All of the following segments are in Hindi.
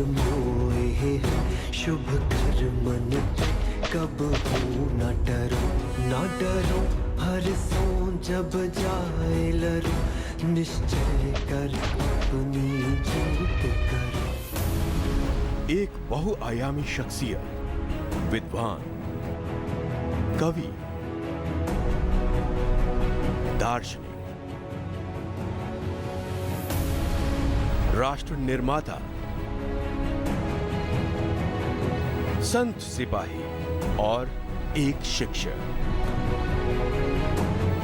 मोए है, शुभ कर मन पे कब हूँ न डरो हर सो जब जाए लरो, निश्चय कर अपनी जीत करो। एक बहुआयामी शख्सियत, विद्वान, कवि, दार्शनिक, राष्ट्र निर्माता, संत सिपाही और एक शिक्षक।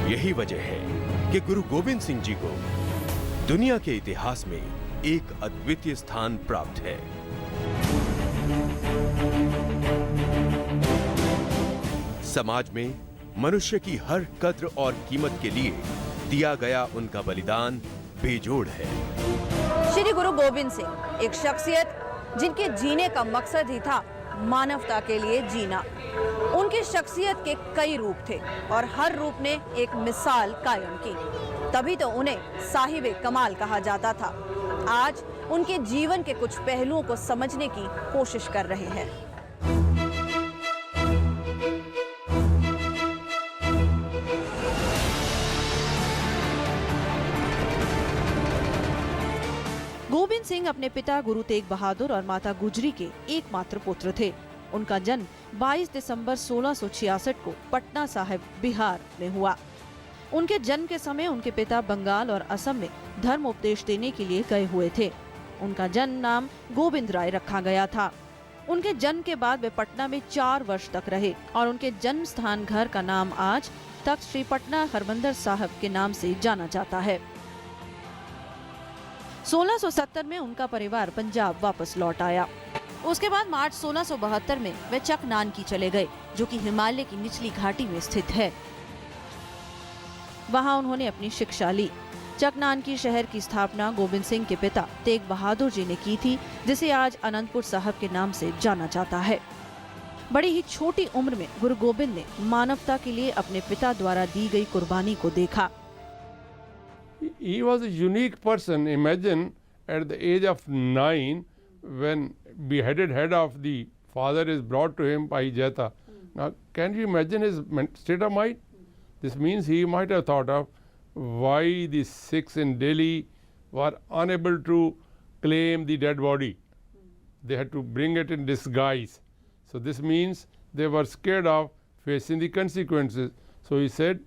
यही वजह है कि गुरु गोविंद सिंह जी को दुनिया के इतिहास में एक अद्वितीय स्थान प्राप्त है। समाज में मनुष्य की हर कद्र और कीमत के लिए दिया गया उनका बलिदान बेजोड़ है। श्री गुरु गोविंद सिंह एक शख्सियत जिनके जीने का मकसद ही था मानवता के लिए जीना। उनकी शख्सियत के कई रूप थे और हर रूप ने एक मिसाल कायम की, तभी तो उन्हें साहिबे कमाल कहा जाता था। आज उनके जीवन के कुछ पहलुओं को समझने की कोशिश कर रहे हैं। गोविंद सिंह अपने पिता गुरु तेग बहादुर और माता गुजरी के एकमात्र पुत्र थे। उनका जन्म 22 दिसंबर 1666 को पटना साहिब, बिहार में हुआ। उनके जन्म के समय उनके पिता बंगाल और असम में धर्म उपदेश देने के लिए गए हुए थे। उनका जन्म नाम गोविंद राय रखा गया था। उनके जन्म के बाद वे पटना में 4 वर्ष तक रहे और उनके जन्म स्थान घर का नाम आज तख्त श्री पटना हरमंदिर साहिब के नाम से जाना जाता है। 1670 में उनका परिवार पंजाब वापस लौट आया। उसके बाद मार्च 1672 में वे चकनानकी चले गए, जो कि हिमालय की निचली घाटी में स्थित है। वहां उन्होंने अपनी शिक्षा ली। चकनानकी शहर की स्थापना गोविंद सिंह के पिता तेग बहादुर जी ने की थी, जिसे आज अनंतपुर साहिब के नाम से जाना जाता है। बड़ी ही छोटी उम्र में गुरु गोविंद ने मानवता के लिए अपने पिता द्वारा दी गई कुर्बानी को देखा। He was a unique person. Imagine at the age of 9, when beheaded head of the father is brought to him by Jeta. Now, can you imagine his state of mind? This means he might have thought of why the Sikhs in Delhi were unable to claim the dead body. They had to bring it in disguise. So this means they were scared of facing the consequences. So he said,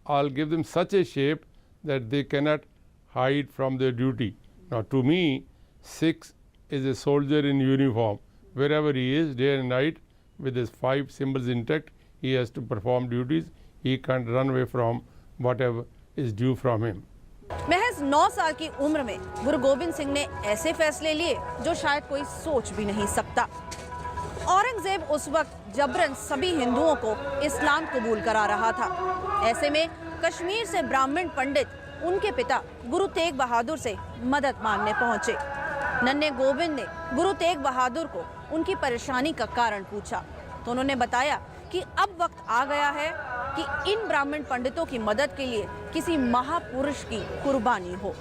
I'll give them such a shape that they cannot hide from their duty. Now to me, Sikh is a soldier in uniform. Wherever he is, day and night, with his 5 symbols intact, he has to perform duties. He can't run away from whatever is due from him. महज 9 साल की उम्र में गुरु गोविंद सिंह ने ऐसे फैसले लिए जो शायद कोई सोच भी नहीं सकता। औरंगजेब उस वक्त जबरन सभी हिंदुओं को इस्लाम कबूल करा रहा था। ऐसे में कश्मीर से ब्राह्मण पंडित उनके पिता गुरु तेग बहादुर से मदद मांगने पहुंचे। नन्हे गोविंद ने गुरु तेग बहादुर को उनकी परेशानी का कारण पूछा, तो उन्होंने बताया कि अब वक्त आ गया है कि इन ब्राह्मण पंडितों की मदद के लिए किसी महापुरुष की कुर्बानी हो।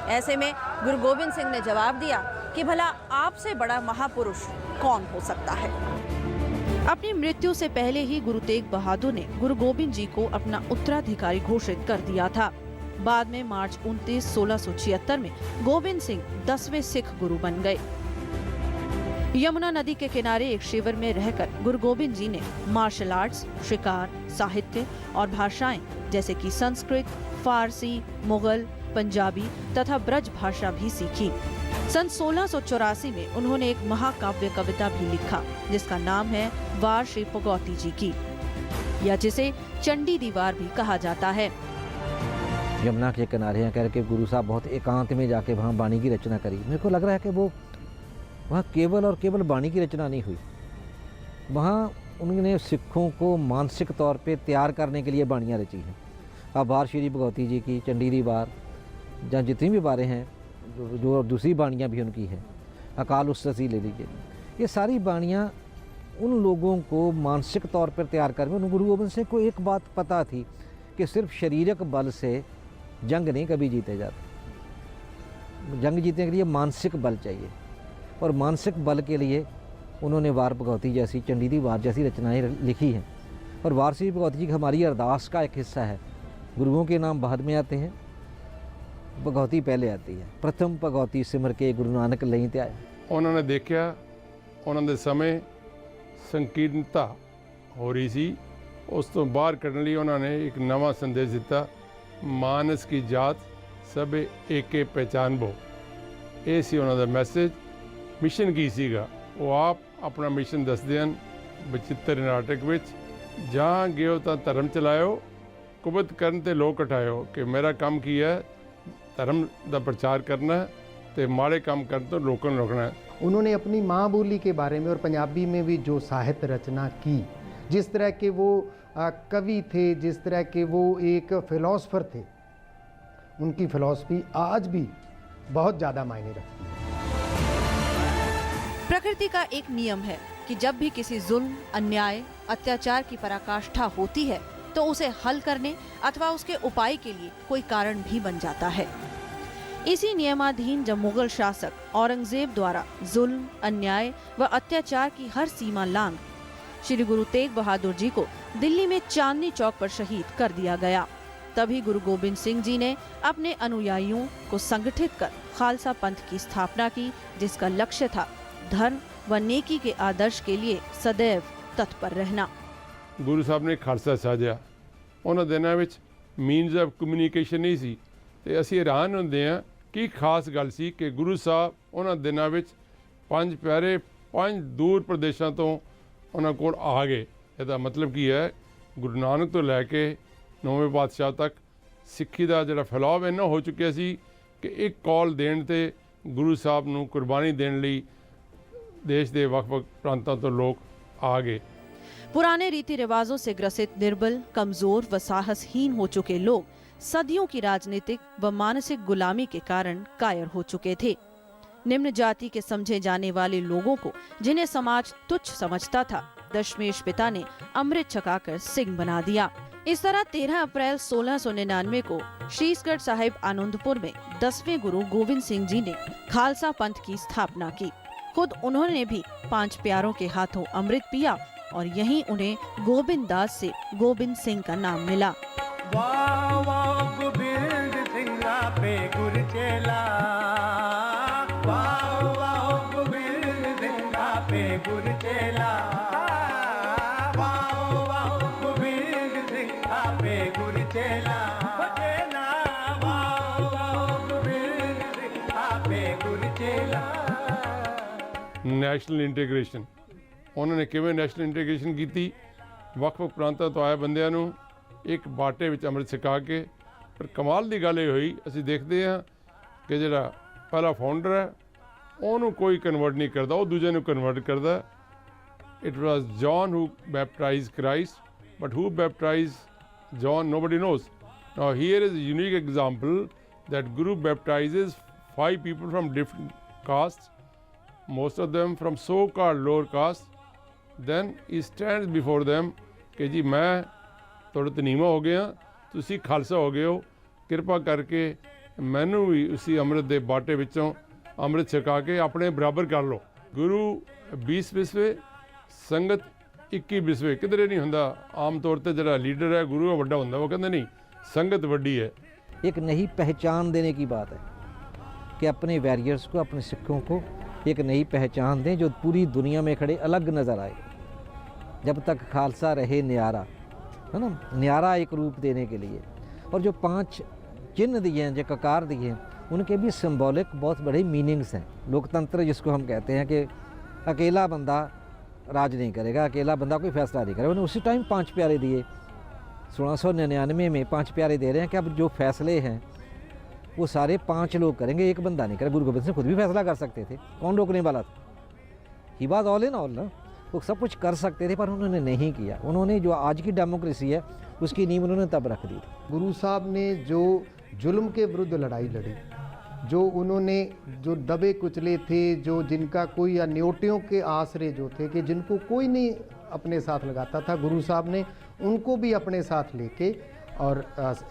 ऐसे में गुरु गोविंद सिंह ने जवाब दिया कि भला आपसे बड़ा महापुरुष कौन हो सकता है। अपनी मृत्यु से पहले ही गुरु तेग बहादुर ने गुरु गोविंद जी को अपना उत्तराधिकारी घोषित कर दिया था। बाद में मार्च 29, 1676 में गोविंद सिंह 10वें सिख गुरु बन गए। यमुना नदी के किनारे एक शिविर में रहकर गुरु गोविंद जी ने मार्शल आर्ट्स, शिकार, साहित्य और भाषाएं जैसे कि संस्कृत, फारसी, मुगल, पंजाबी तथा ब्रज भाषा भी सीखी। सन 1684 में उन्होंने एक महाकाव्य कविता भी लिखा, जिसका नाम है वार श्री भगवती जी की, या जिसे चंडी दीवार भी कहा जाता है। यमुना के किनारे करके गुरु साहब बहुत एकांत में जाके वहाँ वाणी की रचना करी। मेरे को लग रहा है कि वो वहाँ केवल और केवल वाणी की रचना नहीं हुई, वहाँ उन्होंने सिखों को मानसिक तौर पे तैयार करने के लिए वाणियाँ रची हैं। अब वार श्री भगवती जी की, चंडी दीवार, जहाँ जितनी भी वारें हैं, जो दूसरी वाणियाँ भी उनकी हैं, अकाल उस्तसी ले लीजिए, ये सारी वाणियाँ उन लोगों को मानसिक तौर पर तैयार कर। गुरु गोविंद सिंह को एक बात पता थी कि सिर्फ शारीरिक बल से जंग नहीं कभी जीते जाते, जंग जीतने के लिए मानसिक बल चाहिए। और मानसिक बल के लिए उन्होंने वार भगवती जैसी, चंडीदी वार जैसी रचनाएं लिखी हैं। और वार श्री भगवती जी हमारी अरदास का एक हिस्सा है। गुरुओं के नाम बाद में आते हैं, भगवती पहले आती है। प्रथम भगवती सिमर के गुरु नानक ਲਈ ਤੇ ਆਇਆ। ਉਹਨਾਂ ਨੇ ਦੇਖਿਆ ਉਹਨਾਂ ਦੇ ਸਮੇਂ ਸੰਕੀਰਣਤਾ ਹੋ ਰਹੀ ਸੀ, ਉਸ ਤੋਂ ਬਾਹਰ ਕੱਢਣ ਲਈ ਉਹਨਾਂ ਨੇ ਇੱਕ ਨਵਾਂ ਸੰਦੇਸ਼ ਦਿੱਤਾ, ਮਾਨਸ ਕੀ ਜਾਤ ਸਭੇ ਏਕੇ ਪਹਿਚਾਨਬੋ। ਇਹ ਸੀ ਉਹਨਾਂ ਦਾ ਮੈਸੇਜ। ਮਿਸ਼ਨ ਕੀ ਸੀਗਾ, ਉਹ ਆਪ ਆਪਣਾ ਮਿਸ਼ਨ ਦੱਸਦੇ ਹਨ ਬਚਿੱਤਰ ਨਾਟਕ ਵਿੱਚ। ਜਾਂ ਗਿਓ ਤਾਂ ਧਰਮ ਚਲਾਇਓ, ਕੁਬਤ ਕਰਨ ਤੇ ਲੋਕ ਉਠਾਇਓ, ਕਿ ਮੇਰਾ ਕੰਮ ਕੀ ਹੈ, ਧਰਮ ਦਾ ਪ੍ਰਚਾਰ ਕਰਨਾ ਹੈ ਤੇ ਮਾੜੇ ਕੰਮ ਕਰਨ ਤੋਂ ਲੋਕਾਂ ਨੂੰ ਰੋਕਣਾ है। उन्होंने अपनी माँ बोली के बारे में और पंजाबी में भी जो साहित्य रचना की, जिस तरह के वो कवि थे, जिस तरह के वो एक फिलॉसफर थे, उनकी फिलॉसफी आज भी बहुत ज़्यादा मायने रखती है। प्रकृति का एक नियम है कि जब भी किसी जुल्म, अन्याय, अत्याचार की पराकाष्ठा होती है तो उसे हल करने अथवा उसके उपाय के लिए कोई कारण भी बन जाता है। इसी नियमाधीन जब मुगल शासक औरंगजेब द्वारा जुल्म, अन्याय व अत्याचार की हर सीमा लांघ श्री गुरु तेग बहादुर जी को दिल्ली में चांदनी चौक पर शहीद कर दिया गया, तभी गुरु गोबिंद सिंह जी ने अपने अनुयायियों को संगठित कर खालसा पंथ की स्थापना की, जिसका लक्ष्य था धर्म व नेकी के आदर्श के लिए सदैव तत्पर रहना। ਗੁਰੂ ਸਾਹਿਬ ਨੇ ਖਾਲਸਾ ਸਾਜਿਆ। ਉਹਨਾਂ ਦਿਨਾਂ ਵਿੱਚ ਮੀਨਸ ਆਫ ਕਮਿਊਨੀਕੇਸ਼ਨ ਨਹੀਂ ਸੀ, ਤੇ ਅਸੀਂ ਹੈਰਾਨ ਹੁੰਦੇ ਹਾਂ ਕੀ ਖਾਸ ਗੱਲ ਸੀ ਕਿ ਗੁਰੂ ਸਾਹਿਬ ਉਹਨਾਂ ਦਿਨਾਂ ਵਿੱਚ 5 ਪਿਆਰੇ 5 ਦੂਰ ਪ੍ਰਦੇਸ਼ਾਂ ਤੋਂ ਉਹਨਾਂ ਕੋਲ ਆ ਗਏ। ਇਹਦਾ ਮਤਲਬ ਕੀ ਹੈ, ਗੁਰੂ ਨਾਨਕ ਤੋਂ ਲੈ ਕੇ 9ਵੇਂ ਪਾਤਸ਼ਾਹ ਤੱਕ ਸਿੱਖੀ ਦਾ ਜਿਹੜਾ ਫੈਲਾਅ ਇੰਨਾ ਹੋ ਚੁੱਕਿਆ ਸੀ ਕਿ ਇੱਕ ਕਾਲ ਦੇਣ ਤੇ ਗੁਰੂ ਸਾਹਿਬ ਨੂੰ ਕੁਰਬਾਨੀ ਦੇਣ ਲਈ देश के ਵੱਖ-ਵੱਖ प्रांतों तो लोग आ गए। पुराने रीति रिवाजों से ग्रसित, निर्बल, कमजोर व साहसहीन हो चुके लोग सदियों की राजनीतिक व मानसिक गुलामी के कारण कायर हो चुके थे। निम्न जाति के समझे जाने वाले लोगों को, जिन्हें समाज तुच्छ समझता था, दशमेश पिता ने अमृत छकाकर सिंह बना दिया। इस तरह 13 अप्रैल 1699 को शीसगढ़ साहिब आनंदपुर में 10वें गुरु गोविंद सिंह जी ने खालसा पंथ की स्थापना की। खुद उन्होंने भी 5 प्यारों के हाथों अमृत पिया और यहीं उन्हें गोविंद दास से गोविंद सिंह का नाम मिला। वाह वाह गोविंद सिंह पे गुरचेला, वाह वाह गोविंद सिंह पे गुरचेला, वाह वाह गोविंद सिंह पे गुरचेला, वाह वाह गोविंद सिंह पे गुरचेला। ਨੈਸ਼ਨਲ ਇੰਟੀਗ੍ਰੇਸ਼ਨ, ਉਹਨਾਂ ਨੇ ਕਿਵੇਂ ਨੈਸ਼ਨਲ ਇੰਟੀਗ੍ਰੇਸ਼ਨ ਕੀਤੀ? ਵੱਖ-ਵੱਖ ਪ੍ਰਾਂਤਾਂ ਤੋਂ ਆਏ ਬੰਦਿਆਂ ਨੂੰ ਇੱਕ ਬਾਟੇ ਵਿੱਚ ਅੰਮ੍ਰਿਤ ਛਕਾ ਕੇ। ਪਰ ਕਮਾਲ ਦੀ ਗੱਲ ਇਹ ਹੋਈ, ਅਸੀਂ ਦੇਖਦੇ ਹਾਂ ਕਿ ਜਿਹੜਾ ਪਹਿਲਾ ਫਾਊਂਡਰ ਹੈ ਉਹਨੂੰ ਕੋਈ ਕਨਵਰਟ ਨਹੀਂ ਕਰਦਾ, ਉਹ ਦੂਜੇ ਨੂੰ ਕਨਵਰਟ ਕਰਦਾ। It was John who baptize Christ, but who baptize John nobody knows. Now here is a unique example that Guru baptizes 5 people from different castes, most of them from so-called lower caste. Then he stands before them कि जी मैं थोड़ा तनीमा हो गया, तुसी खालसा हो गए हो, कृपा करके मैनू भी उसी अमृत दे बाटे विचों अमृत छका के अपने बराबर कर लो। गुरु 20 बिस्वे, संगत 21 बिस्वे, किधरे नहीं हुंदा। आम तौर पर जिहड़ा लीडर है गुरु वड्डा हुंदा, वो कहते नहीं संगत वड्डी है। एक नई पहचान देने की बात है कि अपने वैरियर्स को, अपने सिखों को एक नई पहचान दें जो पूरी दुनिया में खड़े अलग नज़र आए। जब तक खालसा रहे न्यारा, है ना, न्यारा एक रूप देने के लिए। और जो 5 चिन्ह दिए हैं, जो ककार दिए हैं, उनके भी सिंबॉलिक बहुत बड़े मीनिंग्स हैं। लोकतंत्र जिसको हम कहते हैं कि अकेला बंदा राज नहीं करेगा, अकेला बंदा कोई फैसला नहीं करेगा। उन्होंने उसी टाइम 5 प्यारे दिए, 1699 में 5 प्यारे दे रहे हैं कि अब जो फैसले हैं वो सारे 5 लोग करेंगे, एक बंदा नहीं करेगा। गुरु गोबिंद सिंह खुद भी फैसला कर सकते थे, कौन रोकने वाला था? He was all in all ना, वो सब कुछ कर सकते थे, पर उन्होंने नहीं किया। उन्होंने जो आज की डेमोक्रेसी है उसकी नींव उन्होंने तब रख दी। गुरु साहब ने जो जुल्म के विरुद्ध लड़ाई लड़ी, जो उन्होंने जो दबे कुचले थे, जो जिनका कोई या न्योटियों के आसरे जो थे कि जिनको कोई नहीं अपने साथ लगाता था, गुरु साहब ने उनको भी अपने साथ लेके और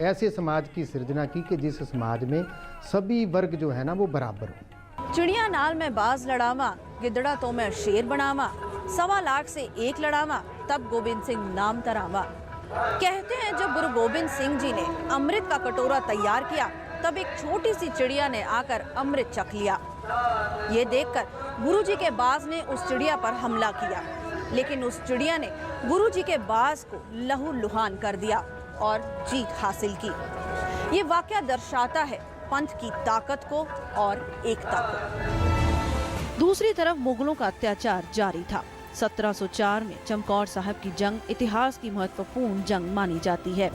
ऐसे समाज की सृजना की कि जिस समाज में सभी वर्ग जो है ना वो बराबर हो। चिड़िया नाल मैं बाज लड़ावा, गिदड़ा तो मैं शेर बनावा, 1.25 लाख से 1 लड़ावा, तब गोबिंद सिंह नाम तरावा। कहते हैं जब गुरु गोबिंद सिंह जी ने अमृत का कटोरा तैयार किया, तब एक छोटी सी चिड़िया ने आकर अमृत चख लिया। ये देखकर गुरु जी के बाज ने उस चिड़िया पर हमला किया, लेकिन उस चिड़िया ने गुरु जी के बाज को लहू लुहान कर दिया और जीत हासिल की। ये वाकया दर्शाता है पंथ की ताकत को और एकता को। दूसरी तरफ मुगलों का अत्याचार जारी था। 1704 में चमकौर साहब की जंग इतिहास की महत्वपूर्ण जंग मानी जाती है।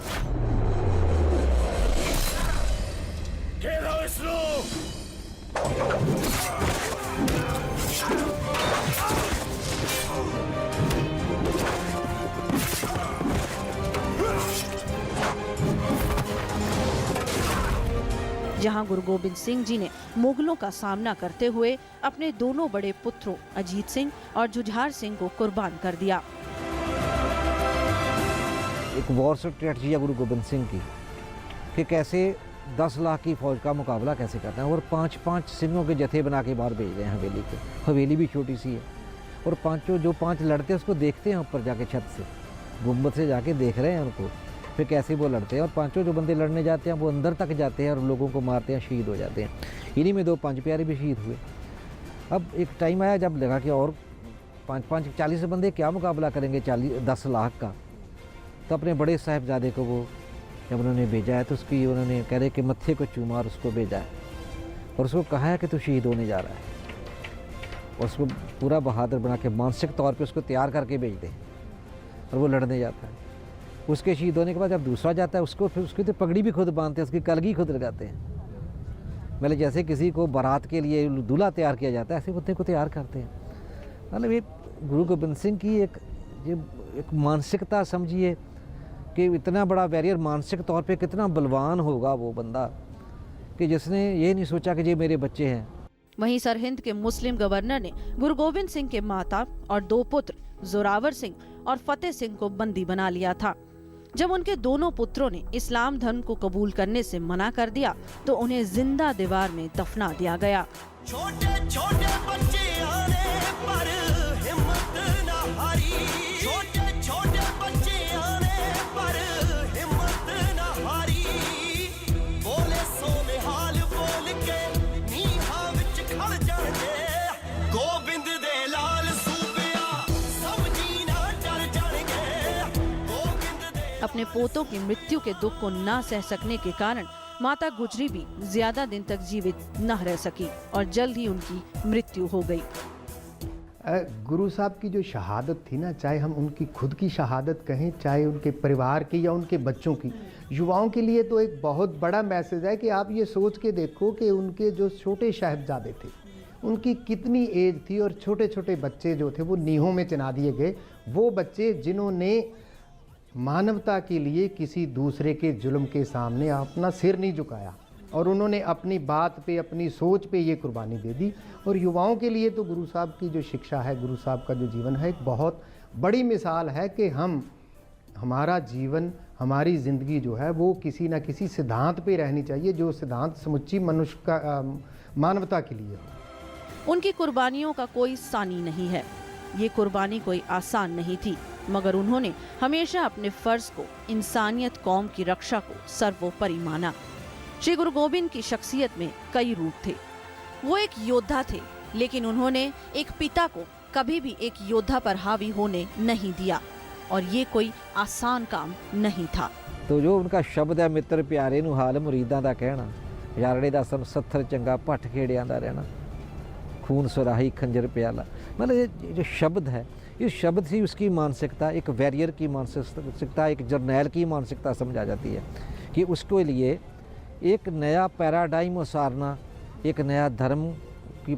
जहां गुरु गोबिंद सिंह जी ने मुगलों का सामना करते हुए अपने दोनों बड़े पुत्रों अजीत सिंह और जुझार सिंह को कुर्बान कर दिया। एक वॉर स्ट्रेटजी है गुरु गोबिंद सिंह की कि कैसे 10 लाख की फौज का मुकाबला कैसे करना है, और 5-5 सिंहों के जत्थे बना के बाहर भेज रहे हैं हवेली के। हवेली भी छोटी सी है और जो 5 लड़ते हैं उसको देखते हैं ऊपर जाके छत से, गुम्बद से जाके देख रहे हैं उनको, फिर कैसे वो लड़ते हैं। और 5 जो बंदे लड़ने जाते हैं वो अंदर तक जाते हैं और लोगों को मारते हैं, शहीद हो जाते हैं। इन्हीं में 2 5 प्यारे भी शहीद हुए। अब एक टाइम आया जब लगा कि और 5-5 40 बंदे क्या मुकाबला करेंगे 10 लाख का। तो अपने बड़े साहिबजादे को वो जब उन्होंने भेजा है तो उसकी उन्होंने कह रहे कि मत्थे को चूमा और उसको भेजा है और उसको कहा है कि तू शहीद होने जा रहा है, और उसको पूरा बहादुर बना के मानसिक तौर पे उसको तैयार करके भेज दे, और वो लड़ने जाता है। उसके शहीद होने के बाद जब दूसरा जाता है उसको फिर उसकी तो पगड़ी भी खुद बांधते हैं, उसकी कलगी खुद लगाते हैं। मतलब जैसे किसी को बारात के लिए दूल्हा तैयार किया जाता है, ऐसे बुद्ध को तैयार करते हैं। मतलब ये गुरु गोबिंद सिंह की एक मानसिकता समझिए कि इतना बड़ा वैरियर मानसिक तौर पे कितना बलवान होगा वो बंदा कि जिसने ये नहीं सोचा कि ये मेरे बच्चे हैं। वहीं सरहिंद के मुस्लिम गवर्नर ने गुरु गोबिंद सिंह के माता और 2 पुत्र जोरावर सिंह और फतेह सिंह को बंदी बना लिया था। जब उनके दोनों पुत्रों ने इस्लाम धर्म को कबूल करने से मना कर दिया तो उन्हें जिंदा दीवार में दफना दिया गया। छोटे छोटे बच्चे आने पर हिम्मत ना हारी, छोटे छोटे बच्चे आने पर हिम्मत ना हारी, बोले सोने हाल बोल के नीहा विच खड़ जाने, गोबिंद दे लाल सूबिया सब जीना डर जाएंगे, गोबिंद दे। अपने पोतों की मृत्यु के दुख को ना सह सकने के कारण माता गुजरी भी ज्यादा दिन तक जीवित न रह सकी और जल्द ही उनकी मृत्यु हो गई। गुरु साहब की जो शहादत थी ना, चाहे हम उनकी खुद की शहादत कहें, चाहे उनके परिवार की या उनके बच्चों की, युवाओं के लिए तो एक बहुत बड़ा मैसेज है कि आप ये सोच के देखो कि उनके जो छोटे साहिबजादे थे उनकी कितनी एज थी, और छोटे छोटे बच्चे जो थे वो नीहों में चिना दिए गए। वो बच्चे जिन्होंने मानवता के लिए किसी दूसरे के जुल्म के सामने अपना सिर नहीं झुकाया, और उन्होंने अपनी बात पे, अपनी सोच पे ये कुर्बानी दे दी। और युवाओं के लिए तो गुरु साहब की जो शिक्षा है, गुरु साहब का जो जीवन है, एक बहुत बड़ी मिसाल है कि हमारा जीवन, हमारी ज़िंदगी जो है वो किसी न किसी सिद्धांत पे रहनी चाहिए, जो सिद्धांत समुच्ची मनुष्य का मानवता के लिए हो। उनकी कुर्बानियों का कोई सानी नहीं है। ये कुर्बानी कोई आसान नहीं थी, मगर उन्होंने हमेशा अपने फर्ज को, इंसानियत कौम की रक्षा को सर्वोपरि माना। श्री गुरु गोबिंद की शख्सियत में कई रूप थे। वो एक योद्धा थे, लेकिन उन्होंने एक पिता को कभी भी एक योद्धा पर हावी होने नहीं दिया, और ये कोई आसान काम नहीं था। तो जो उनका शब्द है, मित्र प्यारे नूं हाल मुरीदां दा कहना, यारड़े दा सत्थर चंगा भट्ट खेड़ियां दा रहना, खून सुराही खंजर प्याला। मतलब ये जो शब्द है, इस शब्द से उसकी मानसिकता, एक वैरियर की मानसिकता, एक जर्नैल की मानसिकता समझा जाती है कि उसके लिए एक नया पैराडाइम उसारना, एक नया धर्म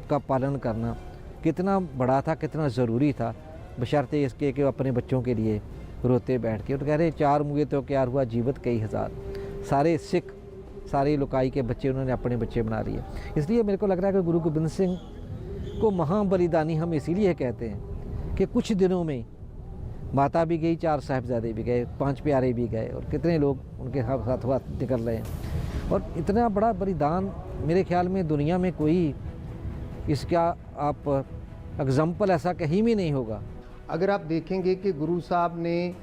का पालन करना कितना बड़ा था, कितना ज़रूरी था, बशर्ते इसके कि अपने बच्चों के लिए रोते बैठ के। और कह रहे 4 मुए तो क्या हुआ, जीवत कई हज़ार। सारे सिख, सारे लुकाई के बच्चे उन्होंने अपने बच्चे बना लिए। इसलिए मेरे को लग रहा है कि गुरु गोबिंद सिंह को महाबलिदानी हम इसीलिए कहते हैं कि कुछ दिनों में माता भी गई, 4 साहिबजादे भी गए, 5 प्यारे भी गए, और कितने लोग उनके साथ निकल रहे हैं। और इतना बड़ा बलिदान मेरे ख्याल में दुनिया में कोई इसका आप एग्जाम्पल ऐसा कहीं भी नहीं होगा। अगर आप देखेंगे कि गुरु साहब ने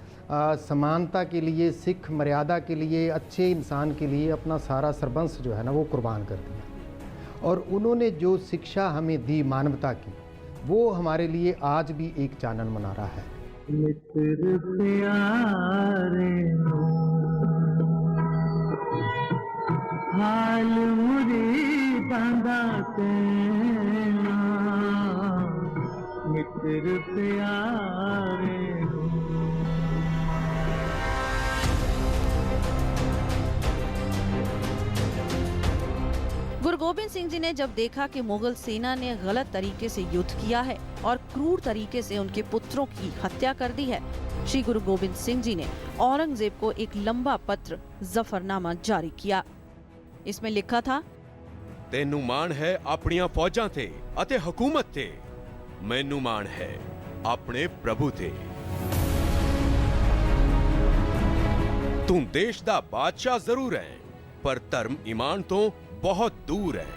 समानता के लिए, सिख मर्यादा के लिए, अच्छे इंसान के लिए अपना सारा सर्वंस जो है ना वो कुर्बान कर दिया, और उन्होंने जो शिक्षा हमें दी मानवता की, वो हमारे लिए आज भी एक चानन मना रहा है। मित्र प्यारे हाल मुरी बांधा तेना, मित्र प्यारे गुरु गोबिंद सिंह जी ने जब देखा कि मुगल सेना ने गलत तरीके से युद्ध किया है और क्रूर तरीके से उनके पुत्रों की हत्या कर दी है, श्री गुरु गोबिंद सिंह जी ने औरंगजेब को एक लंबा पत्र जफरनामा जारी किया। इसमें लिखा था, तेनू माण है अपनियां फौजां ते अते हुकूमत ते, मैनू माण है अपने प्रभु ते। तू देश दा बादशाह जरूर है, पर धर्म ईमान तो बहुत दूर है।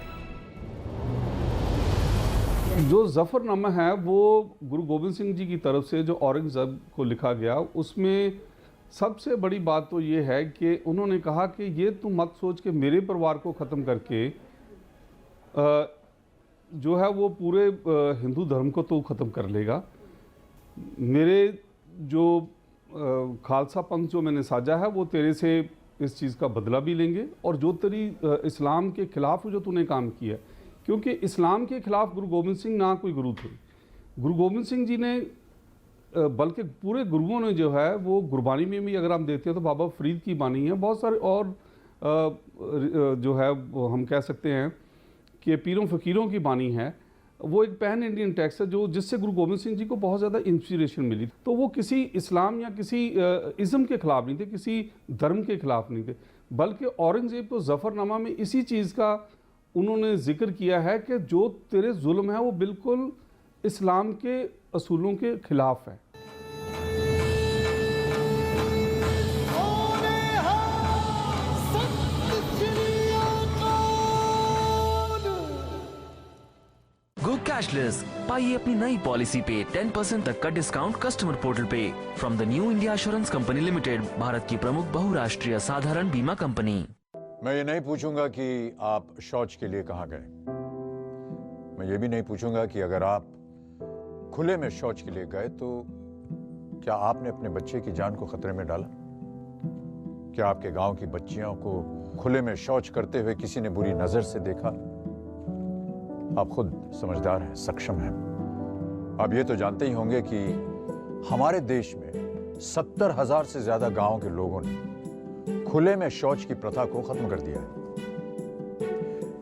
जो जफरनामा है वो गुरु गोबिंद सिंह जी की तरफ से जो औरंगजेब को लिखा गया, उसमें सबसे बड़ी बात तो ये है कि उन्होंने कहा कि ये तुम मत सोच के मेरे परिवार को ख़त्म करके जो है वो पूरे हिंदू धर्म को तो ख़त्म कर लेगा। मेरे जो खालसा पंथ जो मैंने साजा है वो तेरे से इस चीज़ का बदला भी लेंगे, और जो तेरी इस्लाम के ख़िलाफ़ जो तूने काम किया, क्योंकि इस्लाम के ख़िलाफ़ गुरु गोबिंद सिंह ना कोई गुरु थे। गुरु गोबिंद सिंह जी ने बल्कि पूरे गुरुओं ने जो है वो गुरबानी में भी अगर हम देखते हैं तो बाबा फरीद की बानी है, बहुत सारे और जो है वो हम कह सकते हैं कि पीरों फ़कीरों की बानी है। वो एक पैन इंडियन टेक्स्ट है जो जिससे गुरु गोबिंद सिंह जी को बहुत ज़्यादा इंस्पिरेशन मिली। तो वो किसी इस्लाम या किसी इज़्म के ख़िलाफ़ नहीं थे, किसी धर्म के ख़िलाफ़ नहीं थे, बल्कि औरंगज़ेब को ज़फ़रनामा में इसी चीज़ का उन्होंने ज़िक्र किया है कि जो तेरे जुल्म है वो बिल्कुल इस्लाम के असूलों के ख़िलाफ़ है। गो कैशलेस, पाइए अपनी नई पॉलिसी पे 10% तक का डिस्काउंट कस्टमर पोर्टल पे from the new India assurance company limited, Bharat की प्रमुख बहुराष्ट्रीय साधारण बीमा कंपनी। मैं ये नहीं पूछूंगा कि आप शौच के लिए कहाँ गए। मैं ये भी नहीं पूछूंगा कि अगर आप खुले में शौच के लिए गए तो क्या आपने अपने बच्चे की जान को खतरे में डाला? क्या आपके गांव की बच्चियों को खुले में शौच करते हुए किसी ने बुरी नजर से देखा? आप खुद समझदार हैं, सक्षम हैं। आप ये तो जानते ही होंगे कि हमारे देश में 70,000 से ज्यादा गांव के लोगों ने खुले में शौच की प्रथा को खत्म कर दिया है।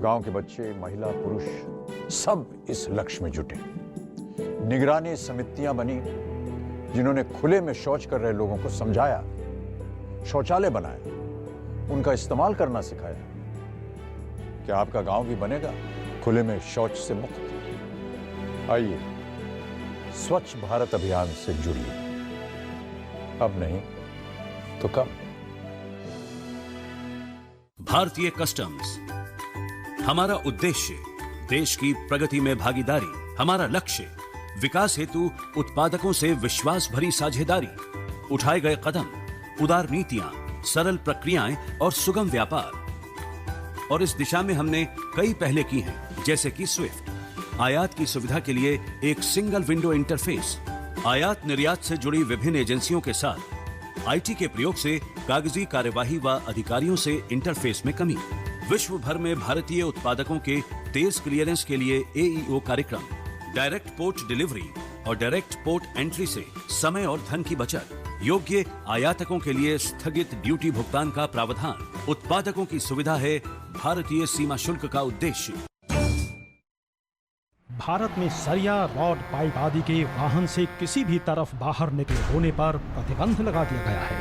गांव के बच्चे, महिला, पुरुष सब इस लक्ष्य में जुटे। निगरानी समितियां बनी जिन्होंने खुले में शौच कर रहे लोगों को समझाया, शौचालय बनाया, उनका इस्तेमाल करना सिखाया। क्या आपका गांव भी बनेगा खुले में शौच से मुक्त? आइए स्वच्छ भारत अभियान से जुड़िए, अब नहीं तो कब। भारतीय कस्टम्स, हमारा उद्देश्य देश की प्रगति में भागीदारी, हमारा लक्ष्य विकास हेतु उत्पादकों से विश्वास भरी साझेदारी, उठाए गए कदम, उदार नीतियां, सरल प्रक्रियाएं और सुगम व्यापार। और इस दिशा में हमने कई पहले की हैं, जैसे कि स्विफ्ट, आयात की सुविधा के लिए एक सिंगल विंडो इंटरफेस, आयात निर्यात से जुड़ी विभिन्न एजेंसियों के साथ आईटी के प्रयोग से कागजी कार्यवाही व अधिकारियों से इंटरफेस में कमी, विश्व भर में भारतीय उत्पादकों के तेज क्लियरेंस के लिए एईओ कार्यक्रम, डायरेक्ट पोर्ट डिलीवरी और डायरेक्ट पोर्ट एंट्री से समय और धन की बचत, योग्य आयातकों के लिए स्थगित ड्यूटी भुगतान का प्रावधान, उत्पादकों की सुविधा है भारतीय सीमा शुल्क का उद्देश्य। भारत में सरिया, रॉड, पाइप आदि के वाहन से किसी भी तरफ बाहर निकले होने पर प्रतिबंध लगा दिया गया है।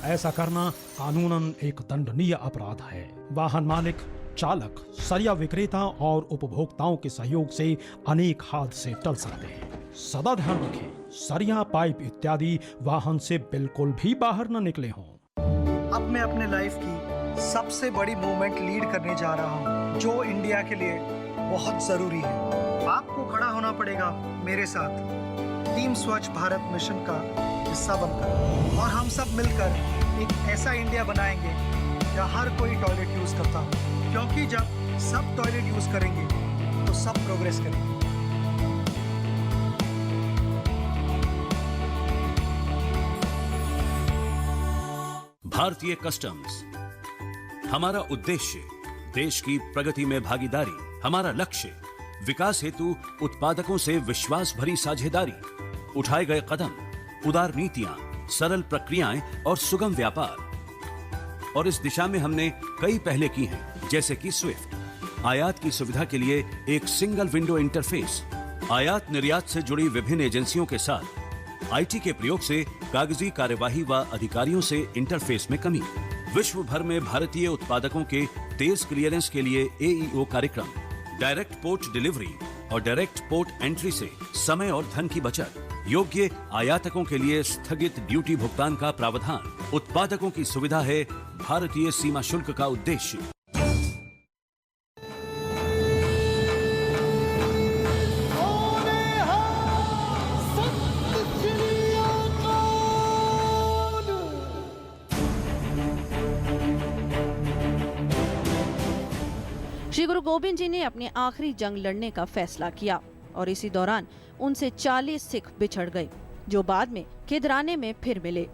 ऐसा करना कानूनन एक दंडनीय अपराध है। वाहन मालिक, चालक, सरिया विक्रेता और उपभोक्ताओं के सहयोग से अनेक हादसे टल सकते हैं। सदा ध्यान रखें, सरिया, पाइप इत्यादि वाहन से बिल्कुल भी बाहर न निकले हों। अब मैं अपने लाइफ की सबसे बड़ी मूवमेंट लीड करने जा रहा हूँ, जो इंडिया के लिए बहुत ज़रूरी है। आपको खड़ा होना पड़ेगा मेरे साथ टीम स्वच्छ भारत मिशन का हिस्सा बनकर, और हम सब मिलकर एक ऐसा इंडिया बनाएंगे जहाँ हर कोई टॉयलेट यूज़ करता हो, क्योंकि जब सब टॉयलेट यूज़ करेंगे तो सब प्रोग्रेस करेंगे। भारतीय कस्टम्स, हमारा उद्देश्य देश की प्रगति में भागीदारी, हमारा लक्ष्य विकास हेतु उत्पादकों से विश्वास भरी साझेदारी, उठाए गए कदम, उदार नीतियां, सरल प्रक्रियाएं और सुगम व्यापार। और इस दिशा में हमने कई पहले की हैं, जैसे कि स्विफ्ट, आयात की सुविधा के लिए एक सिंगल विंडो इंटरफेस, आयात निर्यात से जुड़ी विभिन्न एजेंसियों के साथ आईटी के प्रयोग से कागजी कार्यवाही व अधिकारियों से इंटरफेस में कमी, विश्व भर में भारतीय उत्पादकों के तेज क्लियरेंस के लिए एईओ कार्यक्रम, डायरेक्ट पोर्ट डिलीवरी और डायरेक्ट पोर्ट एंट्री से समय और धन की बचत, योग्य आयातकों के लिए स्थगित ड्यूटी भुगतान का प्रावधान, उत्पादकों की सुविधा है भारतीय सीमा शुल्क का उद्देश्य। श्री गुरु गोविंद जी ने अपनी आखिरी जंग लड़ने का फैसला किया और इसी दौरान उनसे 40 सिख बिछड़ गए, जो बाद में खिदराने में फिर मिले।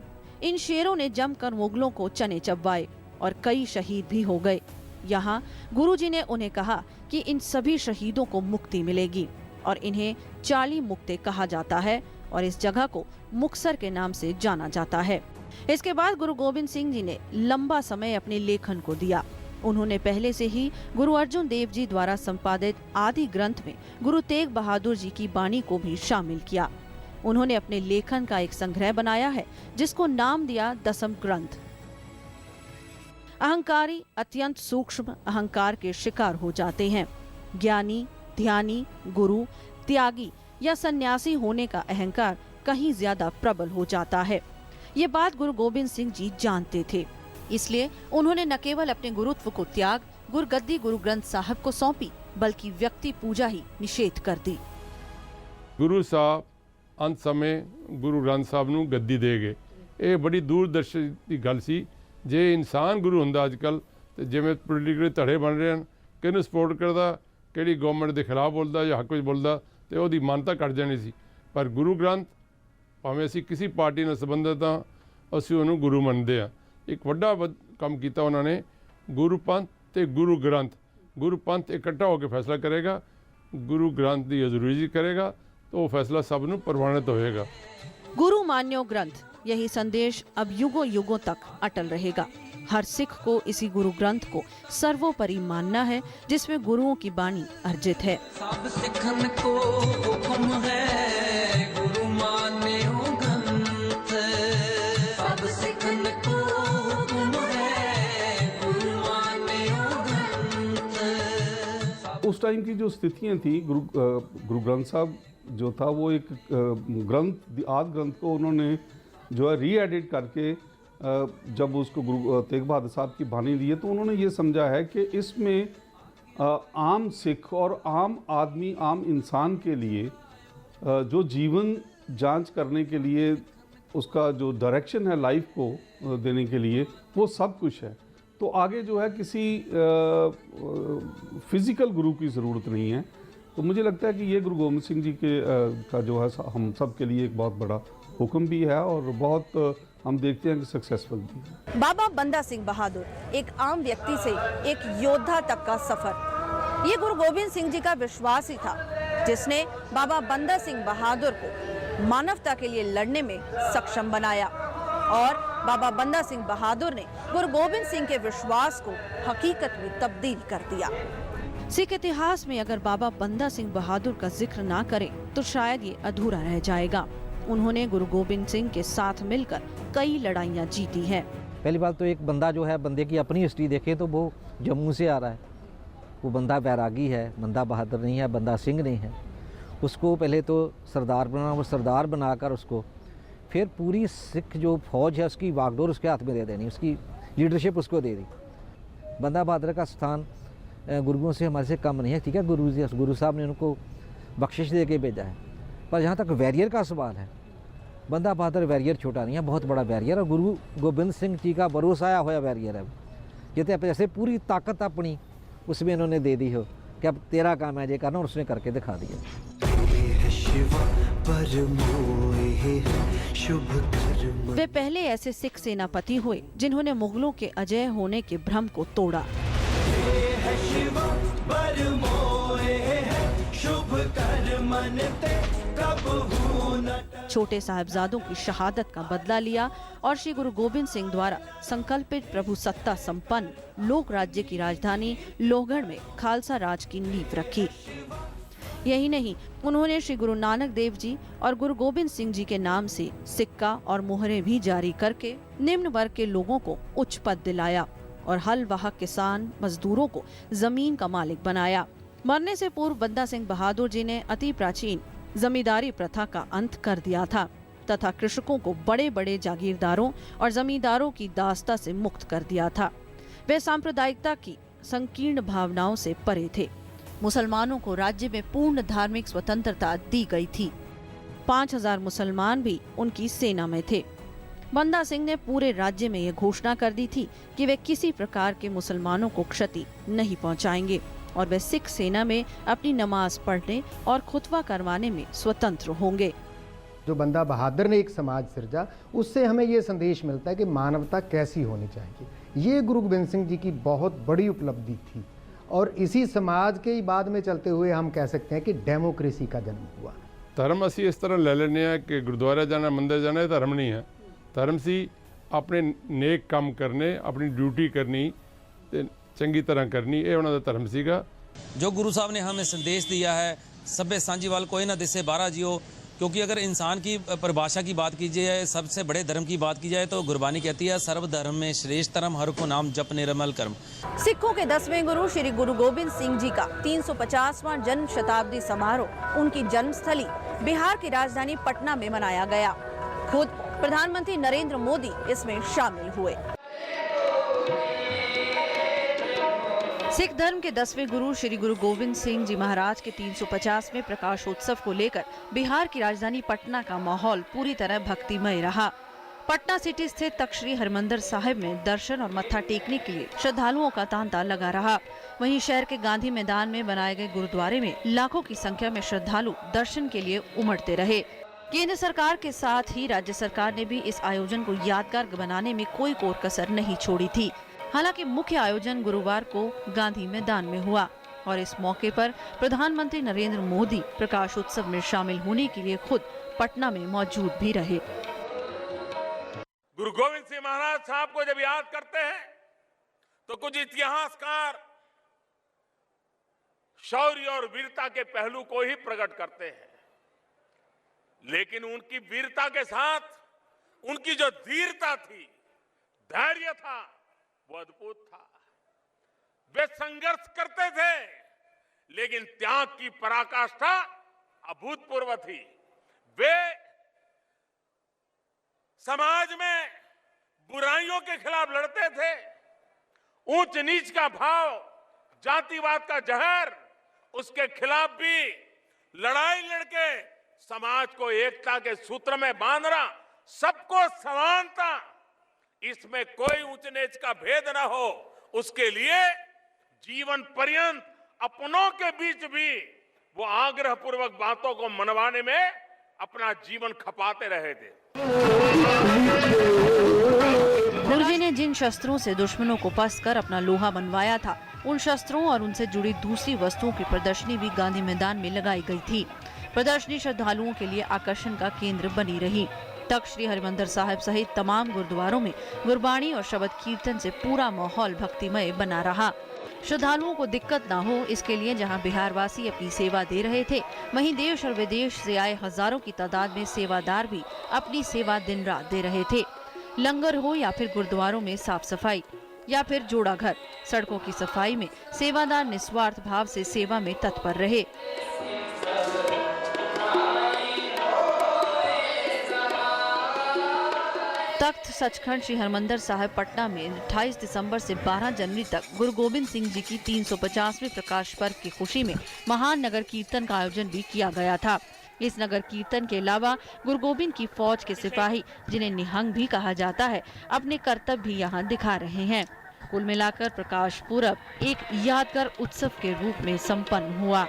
इन शेरों ने जमकर मुगलों को चने चबवाए और कई शहीद भी हो गए। यहाँ गुरुजी ने उन्हें कहा कि इन सभी शहीदों को मुक्ति मिलेगी और इन्हें 40 मुक्ते कहा जाता है और इस जगह को मुक्तसर के नाम से जाना जाता है। इसके बाद गुरु गोविंद सिंह जी ने लंबा समय अपने लेखन को दिया। उन्होंने पहले से ही गुरु अर्जुन देव जी द्वारा संपादित आदि ग्रंथ में गुरु तेग बहादुर जी की बाणी को भी शामिल किया। उन्होंने अपने लेखन का एक संग्रह बनाया है जिसको नाम दिया दसम ग्रंथ। अहंकारी अत्यंत सूक्ष्म अहंकार के शिकार हो जाते हैं। ज्ञानी, ध्यानी, गुरु, त्यागी या सन्यासी होने का अहंकार कहीं ज्यादा प्रबल हो जाता है। ये बात गुरु गोविंद सिंह जी जानते थे, इसलिए उन्होंने न केवल अपने गुरुत्व को त्याग गुरगद्दी गुरु ग्रंथ साहब को सौंपी, बल्कि व्यक्ति पूजा ही निषेध कर दी। गुरु साहब अंत समय गुरु ग्रंथ साहब ਨੂੰ ਗੱਦੀ ਦੇ ਗਏ। ਇਹ ਬੜੀ ਦੂਰਦਰਸ਼ੀ ਦੀ ਗੱਲ ਸੀ। ਜੇ ਇਨਸਾਨ ਗੁਰੂ ਹੁੰਦਾ ਅੱਜਕੱਲ ਤੇ ਜਿਵੇਂ ਪੋਲੀਟੀਕਲ ਧੜੇ ਬਣ ਰਹੇ ਹਨ, ਕਿਹਨੂੰ ਸਪੋਰਟ ਕਰਦਾ, ਕਿਹੜੀ ਗਵਰਨਮੈਂਟ ਦੇ ਖਿਲਾਫ ਬੋਲਦਾ ਜਾਂ ਹੱਕ ਵਿੱਚ ਬੋਲਦਾ, ਤੇ ਉਹਦੀ ਮਾਨਤਾ ਘਟ ਜਾਣੀ ਸੀ। ਪਰ ਗੁਰੂ ਗ੍ਰੰਥ ਭਾਵੇਂ ਅਸੀਂ ਕਿਸੇ ਪਾਰਟੀ ਨਾਲ ਸੰਬੰਧਿਤ ਹਾਂ, ਅਸੀਂ ਉਹਨੂੰ ਗੁਰੂ ਮੰਨਦੇ ਹਾਂ। एक ਵੱਡਾ ਕੰਮ ਕੀਤਾ ਉਹਨਾਂ ਨੇ। ਗੁਰੂ ਪੰਥ ਤੇ ਗੁਰੂ ਗ੍ਰੰਥ, ਗੁਰੂ ਪੰਥ ਇਕੱਠਾ ਹੋ ਕੇ ਫੈਸਲਾ ਕਰੇਗਾ, ਗੁਰੂ ਗ੍रंथ ਦੀ ਹਜ਼ੂਰੀ करेगा तो वो फैसला सब ਨੂੰ ਪ੍ਰਵਾਨਿਤ होएगा। गुरु मान्यो ग्रंथ, यही संदेश अब युगों युगों तक अटल रहेगा। हर सिख को इसी गुरु ग्रंथ को सर्वोपरि मानना है, जिसमें गुरुओं की बाणी अर्जित है। सब सिखन को हुक्म है गुरु मान्यो ग्रंथ, सब सिखन को उस टाइम की जो स्थितियाँ थी, गुरु ग्रंथ साहब जो था वो एक ग्रंथ आदि ग्रंथ को उन्होंने जो है री एडिट करके जब उसको गुरु तेग बहादुर साहब की बानी दी है, तो उन्होंने ये समझा है कि इसमें आम सिख और आम आदमी, आम इंसान के लिए जो जीवन जांच करने के लिए उसका जो डायरेक्शन है लाइफ को देने के लिए, वो सब कुछ है। तो आगे जो है किसी फिज़िकल गुरु की ज़रूरत नहीं है। तो मुझे लगता है कि ये गुरु गोविंद सिंह जी के का जो है हम सब के लिए एक बहुत बड़ा हुक्म भी है और बहुत हम देखते हैं कि सक्सेसफुल भी है। बाबा बंदा सिंह बहादुर, एक आम व्यक्ति से एक योद्धा तक का सफर, ये गुरु गोविंद सिंह जी का विश्वास ही था जिसने बाबा बंदा सिंह बहादुर को मानवता के लिए लड़ने में सक्षम बनाया। और बाबा बंदा सिंह बहादुर ने गुरु गोविंद सिंह के विश्वास को हकीकत में तब्दील कर दिया। सिख इतिहास में अगर बाबा बंदा सिंह बहादुर का जिक्र ना करें तो शायद ये अधूरा रह जाएगा। उन्होंने गुरु गोविंद सिंह के साथ मिलकर कई लड़ाइयाँ जीती हैं। पहली बात तो एक बंदा जो है, बंदे की अपनी हिस्ट्री देखें तो वो जम्मू से आ रहा है, वो बंदा बैरागी है, बंदा बहादुर नहीं है, बंदा सिंह नहीं है। उसको पहले तो सरदार बना, वो सरदार बनाकर उसको फिर पूरी सिख जो फौज है उसकी बागडोर उसके हाथ में दे देनी, उसकी लीडरशिप उसको दे दी। बंदा बहादुर का स्थान गुरुओं से हमारे से कम नहीं है, ठीक है, गुरु साहब ने उनको बख्शिश दे के भेजा है। पर जहाँ तक वैरियर का सवाल है, बंदा बहादुर वैरियर छोटा नहीं है, बहुत बड़ा वैरियर, और गुरु गोबिंद सिंह जी का भरोसा आया हुआ वैरियर है। कहते जैसे पूरी ताकत अपनी उसमें इन्होंने दे दी हो कि अब तेरा काम है ये करना, और उसने करके दिखा दिया। वे पहले ऐसे सिख सेनापति हुए जिन्होंने मुगलों के अजय होने के भ्रम को तोड़ा। छोटे साहिबजादों की शहादत का बदला लिया और श्री गुरु गोबिंद सिंह द्वारा संकल्पित प्रभु सत्ता संपन्न लोक राज्य की राजधानी लोहगढ़ में खालसा राज की नींव रखी। यही नहीं, उन्होंने श्री गुरु नानक देव जी और गुरु गोबिंद सिंह जी के नाम से सिक्का और मोहरें भी जारी करके निम्न वर्ग के लोगों को उच्च पद दिलाया और हल वाहक किसान मजदूरों को जमीन का मालिक बनाया। मरने से पूर्व बंदा सिंह बहादुर जी ने अति प्राचीन जमींदारी प्रथा का अंत कर दिया था तथा कृषकों को बड़े बड़े जागीरदारों और जमींदारों की दास्ता से मुक्त कर दिया था। वे सांप्रदायिकता की संकीर्ण भावनाओं से परे थे। मुसलमानों को राज्य में पूर्ण धार्मिक स्वतंत्रता दी गई थी। 5000 मुसलमान भी उनकी सेना में थे। बंदा सिंह ने पूरे राज्य में यह घोषणा कर दी थी कि वे किसी प्रकार के मुसलमानों को क्षति नहीं पहुंचाएंगे और वे सिख सेना में अपनी नमाज पढ़ने और खुतबा करवाने में स्वतंत्र होंगे। जो बंदा बहादुर ने एक समाज सिरजा, उससे हमें ये संदेश मिलता है कि मानवता कैसी होनी चाहिए। ये गुरु गोबिंद सिंह जी की बहुत बड़ी उपलब्धि थी और इसी समाज के ही बाद में चलते हुए हम कह सकते हैं कि डेमोक्रेसी का जन्म हुआ। धर्म असी इस तरह ले लेने हैं कि गुरुद्वारा जाना, मंदिर जाना ये धर्म नहीं है। धर्म सी अपने नेक काम करने, अपनी ड्यूटी करनी ते चंगी तरह करनी, ये उन्होंने धर्म सीगा। जो गुरु साहब ने हमें संदेश दिया है, सभ्य सांझीवाल कोई ना दिसे बारह जियो, क्योंकि अगर इंसान की परिभाषा की बात की जाए, सबसे बड़े धर्म की बात की जाए तो गुरबानी कहती है सर्वधर्म में श्रेष्ठ धर्म हर को नाम जप निर्मल कर्म। सिखों के 10वें गुरु श्री गुरु गोबिंद सिंह जी का 350वां जन्म शताब्दी समारोह उनकी जन्मस्थली बिहार की राजधानी पटना में मनाया गया। खुद प्रधानमंत्री नरेंद्र मोदी इसमें शामिल हुए। सिख धर्म के 10वें गुरु श्री गुरु गोविंद सिंह जी महाराज के 350वें प्रकाशोत्सव को लेकर बिहार की राजधानी पटना का माहौल पूरी तरह भक्तिमय रहा। पटना सिटी स्थित तख्त श्री हरमंदिर साहिब में दर्शन और मत्था टेकने के लिए श्रद्धालुओं का तांता लगा रहा। वहीं शहर के गांधी मैदान में बनाए गए गुरुद्वारे में लाखों की संख्या में श्रद्धालु दर्शन के लिए उमड़ते रहे। केंद्र सरकार के साथ ही राज्य सरकार ने भी इस आयोजन को यादगार बनाने में कोई कोर कसर नहीं छोड़ी थी। हालांकि मुख्य आयोजन गुरुवार को गांधी मैदान में हुआ और इस मौके पर प्रधानमंत्री नरेंद्र मोदी प्रकाशोत्सव में शामिल होने के लिए खुद पटना में मौजूद भी रहे। गुरु गोविंद सिंह महाराज साहब को जब याद करते हैं तो कुछ इतिहासकार शौर्य और वीरता के पहलू को ही प्रकट करते हैं, लेकिन उनकी वीरता के साथ उनकी जो धीरता थी, धैर्य था, वो अद्भुत था। वे संघर्ष करते थे, लेकिन त्याग की पराकाष्ठा अभूतपूर्व थी। वे समाज में बुराइयों के खिलाफ लड़ते थे। ऊंच नीच का भाव, जातिवाद का जहर, उसके खिलाफ भी लड़ाई लड़के समाज को एकता के सूत्र में बांधना, सबको समानता, इसमें कोई ऊंच नीच का भेद न हो, उसके लिए जीवन पर्यंत अपनों के बीच भी वो आग्रह पूर्वक बातों को मनवाने में अपना जीवन खपाते रहे थे। गुरुजी ने जिन शस्त्रों से दुश्मनों को पस कर अपना लोहा बनवाया था, उन शस्त्रों और उनसे जुड़ी दूसरी वस्तुओं की प्रदर्शनी भी गांधी मैदान में लगाई गई थी। प्रदर्शनी श्रद्धालुओं के लिए आकर्षण का केंद्र बनी रही। तख्त श्री हरमंदिर साहिब सहित तमाम गुरुद्वारों में गुरबाणी और शबद कीर्तन से पूरा माहौल भक्तिमय बना रहा। श्रद्धालुओं को दिक्कत न हो, इसके लिए जहां बिहार वासी अपनी सेवा दे रहे थे, वहीं देश और विदेश से आए हजारों की तादाद में सेवादार भी अपनी सेवा दिन रात दे रहे थे। लंगर हो या फिर गुरुद्वारों में साफ सफाई या फिर जोड़ा घर, सड़कों की सफाई में सेवादार निस्वार्थ भाव से सेवा में तत्पर रहे। तख्त सचखंड श्री हरमंदिर साहिब पटना में 28 दिसंबर से 12 जनवरी तक गुरु गोबिंद सिंह जी की 350वें प्रकाश पर्व की खुशी में महान नगर कीर्तन का आयोजन भी किया गया था। इस नगर कीर्तन के अलावा गुरु गोबिंद की फौज के सिपाही, जिन्हें निहंग भी कहा जाता है, अपने कर्तव्य भी यहाँ दिखा रहे हैं। कुल मिलाकर प्रकाश पूरब एक यादगार उत्सव के रूप में संपन्न हुआ।